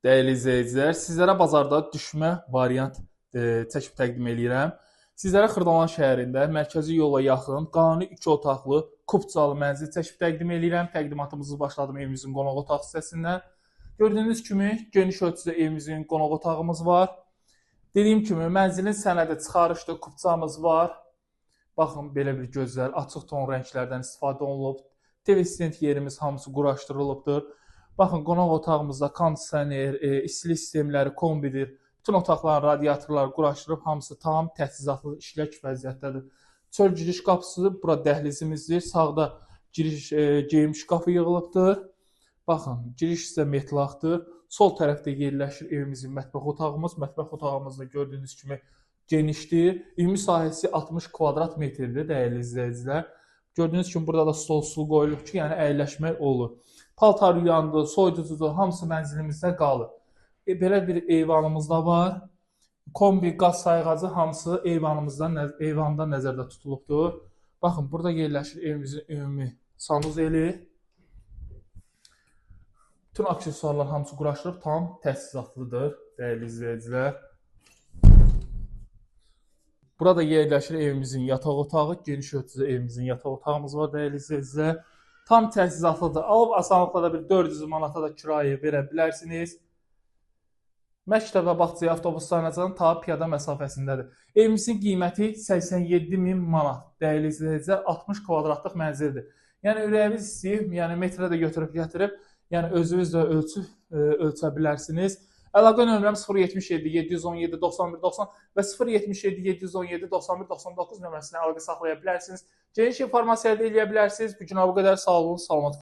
Dəyərli izləyicilər, sizlərə bazarda düşmə variant çəkib təqdim eləyirəm. Sizlərə Xırdalan şəhərində mərkəzi yola yaxın qanuni 2 otaqlı kubcalı mənzil çəkib təqdim eləyirəm. Təqdimatımızı başladım evimizin qonaq otaq hissəsindən. Gördüyünüz kimi geniş ölçüdə evimizin qonaq otağımız var. Dediyim kimi mənzilin sənədi çıxarışlı kubcamız var. Baxın, belə bir gözəl açıq ton rənglərdən istifadə olunub. TV stent yerimiz hamısı quraşdırılıbdır. Baxın, qonaq otağımızda kondisioner, istilik sistemləri, kombidir. Bütün otaqların radiatorları quraşdırıb, hamısı tam təchizatlı işlək vəziyyətdədir. Çöl giriş qapısı, bura dəhlizimizdir. Sağda giriş geyim şkafı yığılıbdır. Baxın, giriş isə metlaqdır. Sol tərəfdə yerləşir evimizin mətbəx otağımız. Mətbəx otağımızda gördüyünüz kimi genişdir. Ümumi sahəsi 60 kvadrat metrdir, dəyərli izləyicilər. Gördüyünüz kimi burada da stol sulu qoyulub ki, yəni əyləşmək olur. Paltar yuyandı, soyuducudur, hamısı mənzilimizdə qalır. Belə bir eyvanımız da var. Kombi, qaz sayğacı hamısı eyvanda nəzərdə tutulubdur. Baxın, burada yerləşir evimizin ümumi sanuzeli. Bütün aksesuarlar hamısı quraşdırıb, tam təchizatlıdır, dəyərli izləyicilər. Burada yerləşir evimizin yataq otağı, geniş ölçüdə evimizin yataq otağımız var, dəyərli izləyicilər. Tam təchizatlıdır. Alıb asanlıqla da bir 400 manata da kirayə verə bilərsiniz. Məktəb və bağçaya avtobus dayanacağının ta piyada məsafəsindədir. Evimizin qiyməti 87.000 manat. Dəyərli izləyicilər, 60 kvadratlıq mənzildir. Yəni ürəyiniz istəyir, yəni metrə də götürüb gətirib, yəni özünüz də ölçə bilərsiniz. Əlaqə nömrəm 077 717 91 90 və 077 717 91 99 nömrəsindən əlaqə saxlaya bilərsiniz. Geniş informasiya əldə edə bilərsiniz. Bu günə bu qədər. Sağ olun, salamat qalın.